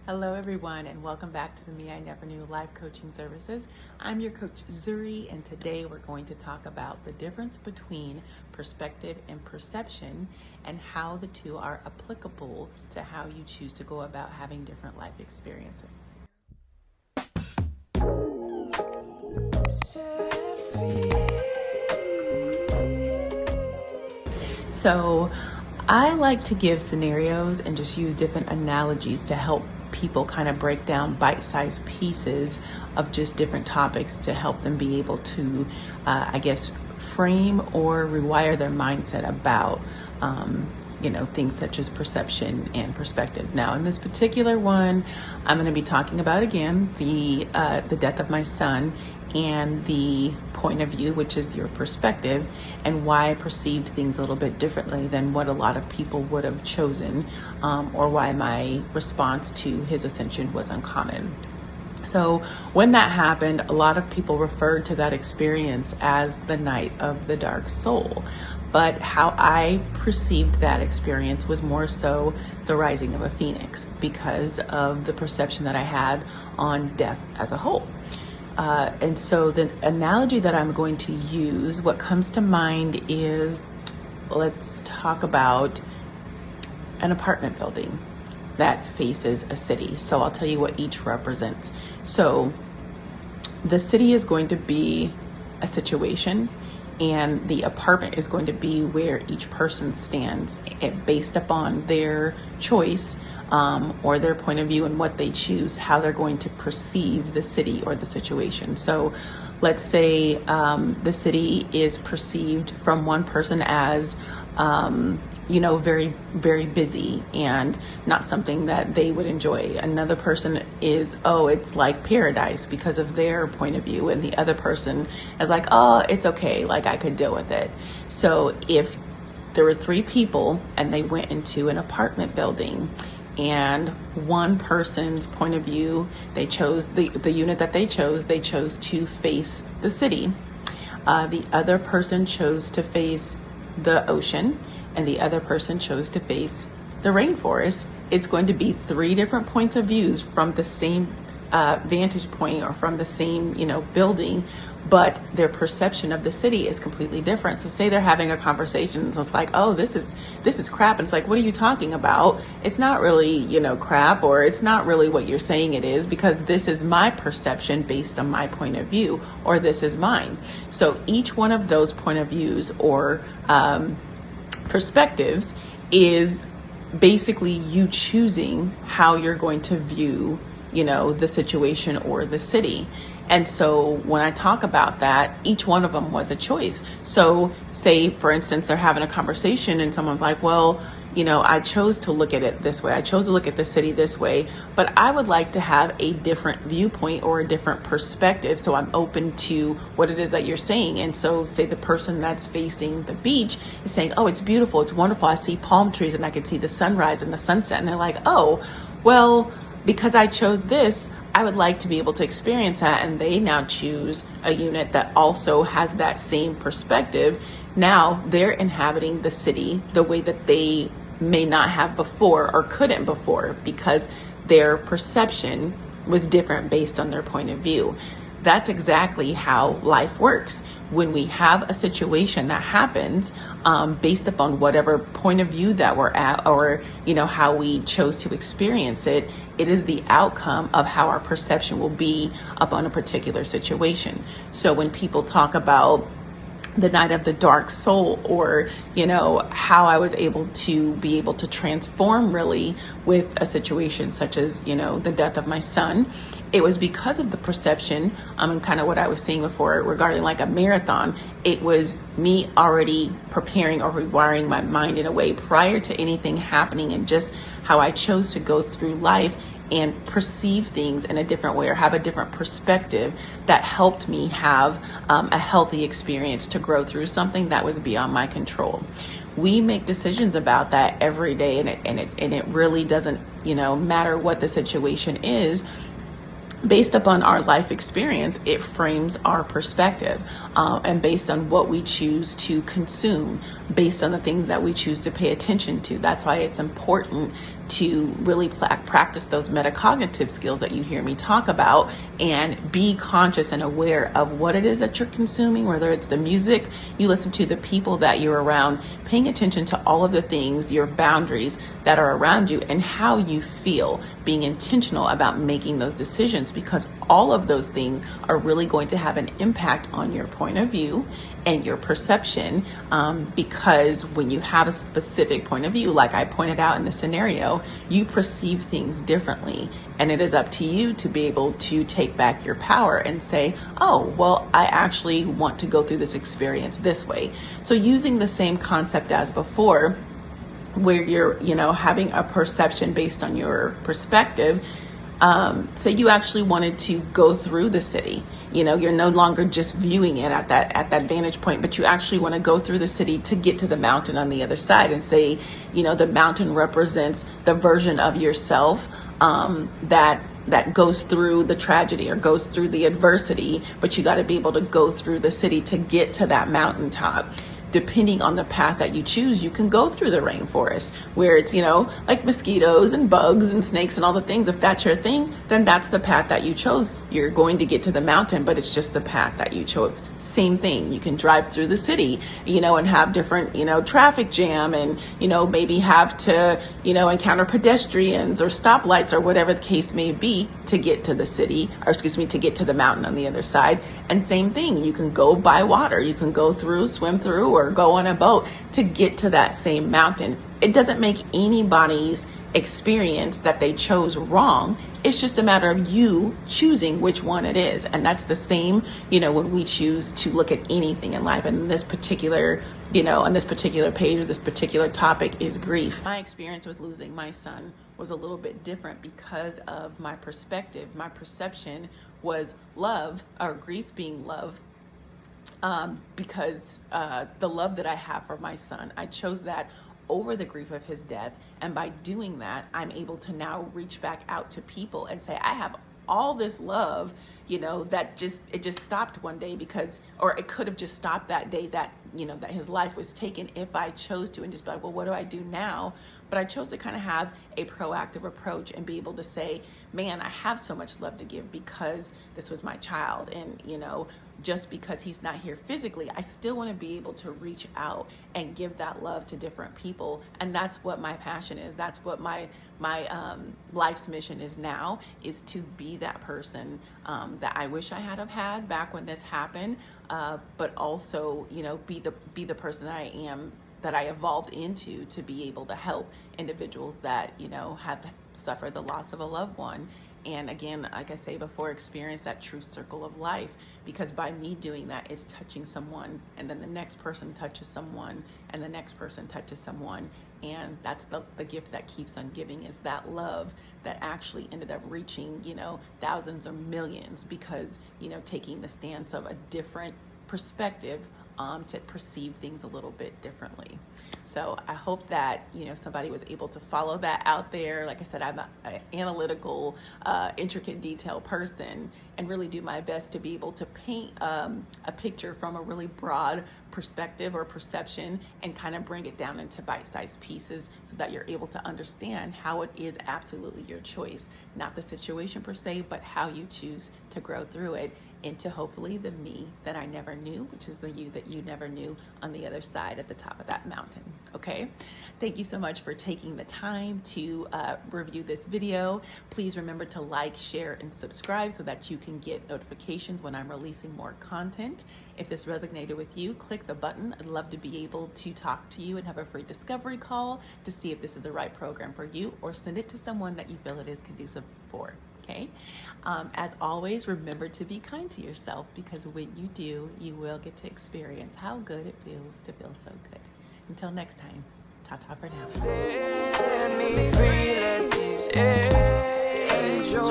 Hello, everyone, and welcome back to the Me I Never Knew Life Coaching Services. I'm your coach, Zuri, and today we're going to talk about the difference between perspective and perception and how the two are applicable to how you choose to go about having different life experiences. So I like to give scenarios and just use different analogies to help people kind of break down bite-sized pieces of just different topics to help them be able to, frame or rewire their mindset about, things such as perception and perspective. Now, in this particular one, I'm going to be talking about, again, the death of my son and the point of view, which is your perspective, and why I perceived things a little bit differently than what a lot of people would have chosen, or why my response to his ascension was uncommon. So when that happened, a lot of people referred to that experience as the night of the dark soul. But how I perceived that experience was more so the rising of a phoenix because of the perception that I had on death as a whole. And so the analogy that I'm going to use, what comes to mind is, let's talk about an apartment building that faces a city. So I'll tell you what each represents. So the city is going to be a situation, and the apartment is going to be where each person stands based upon their choice or their point of view and what they choose, how they're going to perceive the city or the situation. So let's say the city is perceived from one person as very, very busy and not something that they would enjoy. Another person is, it's like paradise because of their point of view. And the other person is like, it's okay, like I could deal with it. So if there were three people and they went into an apartment building, and one person's point of view, they chose the unit that they chose to face the city. The other person chose to face the ocean, and the other person chose to face the rainforest. It's going to be three different points of views from the same vantage point or from the same, building, but their perception of the city is completely different. So say they're having a conversation, so it's like, this is crap. And it's like, what are you talking about? It's not really, crap, or it's not really what you're saying it is, because this is my perception based on my point of view, or this is mine. So each one of those point of views or perspectives is basically you choosing how you're going to view the situation or the city. And so when I talk about that, each one of them was a choice. So say, for instance, they're having a conversation and someone's like, I chose to look at it this way. I chose to look at the city this way, but I would like to have a different viewpoint or a different perspective. So I'm open to what it is that you're saying. And so say the person that's facing the beach is saying, it's beautiful. It's wonderful. I see palm trees and I can see the sunrise and the sunset. And they're like, because I chose this, I would like to be able to experience that. And they now choose a unit that also has that same perspective. Now they're inhabiting the city the way that they may not have before or couldn't before, because their perception was different based on their point of view. That's exactly how life works. When we have a situation that happens based upon whatever point of view that we're at, or how we chose to experience it, it is the outcome of how our perception will be upon a particular situation. So when people talk about the night of the dark soul, or how I was able to transform really with a situation such as the death of my son, it was because of the perception, and kind of what I was saying before regarding like a marathon. It was me already preparing or rewiring my mind in a way prior to anything happening, and just how I chose to go through life and perceive things in a different way or have a different perspective that helped me have a healthy experience to grow through something that was beyond my control. We make decisions about that every day, and it really doesn't matter what the situation is. based upon our life experience, it frames our perspective, and based on what we choose to consume, based on the things that we choose to pay attention to. That's why it's important to really practice those metacognitive skills that you hear me talk about, and be conscious and aware of what it is that you're consuming, whether it's the music you listen to, the people that you're around, paying attention to all of the things, your boundaries that are around you, and how you feel, being intentional about making those decisions, because all of those things are really going to have an impact on your point of view and your perception, because when you have a specific point of view, like I pointed out in the scenario, you perceive things differently, and it is up to you to be able to take back your power and say, oh, well, I actually want to go through this experience this way. So using the same concept as before, where you're, having a perception based on your perspective. So you actually wanted to go through the city. You're no longer just viewing it at that vantage point, but you actually want to go through the city to get to the mountain on the other side, and say, the mountain represents the version of yourself that goes through the tragedy or goes through the adversity, but you got to be able to go through the city to get to that mountaintop. Depending on the path that you choose, you can go through the rainforest where it's, like mosquitoes and bugs and snakes and all the things. If that's your thing, then that's the path that you chose. You're going to get to the mountain, but it's just the path that you chose. Same thing. You can drive through the city, and have different, traffic jam, and, maybe have to, encounter pedestrians or stoplights or whatever the case may be to get to the city, or to get to the mountain on the other side. And same thing. You can go by water. You can go through, swim through, or go on a boat to get to that same mountain. It doesn't make anybody's experience that they chose wrong. It's just a matter of you choosing which one it is. And that's the same, when we choose to look at anything in life. And this particular, on this particular page or this particular topic is grief. My experience with losing my son was a little bit different because of my perspective. My perception was love, or grief being love. Because the love that I have for my son, I chose that over the grief of his death. And by doing that, I'm able to now reach back out to people and say, I have all this love, that it just stopped one day because, or it could have just stopped that day that, that his life was taken, if I chose to, and just be like, well, what do I do now? But I chose to kind of have a proactive approach and be able to say, man, I have so much love to give because this was my child. And, just because he's not here physically, I still want to be able to reach out and give that love to different people. And that's what my passion is. That's what my life's mission is now, is to be that person that I wish I had back when this happened, but also, be the person that I am, that I evolved into, to be able to help individuals that, have suffered the loss of a loved one. And again, like I say before, experience that true circle of life, because by me doing that, it's touching someone, and then the next person touches someone, and the next person touches someone. And that's the gift that keeps on giving, is that love that actually ended up reaching, thousands or millions, because, taking the stance of a different perspective to perceive things a little bit differently. So I hope that, somebody was able to follow that out there. Like I said, I'm an analytical, intricate detail person, and really do my best to be able to paint a picture from a really broad perspective or perception, and kind of bring it down into bite-sized pieces so that you're able to understand how it is absolutely your choice, not the situation per se, but how you choose to grow through it into hopefully the me that I never knew, which is the you that you never knew on the other side at the top of that mountain. Okay, thank you so much for taking the time to review this video. Please remember to like, share, and subscribe so that you can get notifications when I'm releasing more content. If this resonated with you, click the button. I'd love to be able to talk to you and have a free discovery call to see if this is the right program for you, or send it to someone that you feel it is conducive for. Okay. As always, remember to be kind to yourself, because when you do, you will get to experience how good it feels to feel so good. Until next time, ta-ta for now. Set me free, let these angels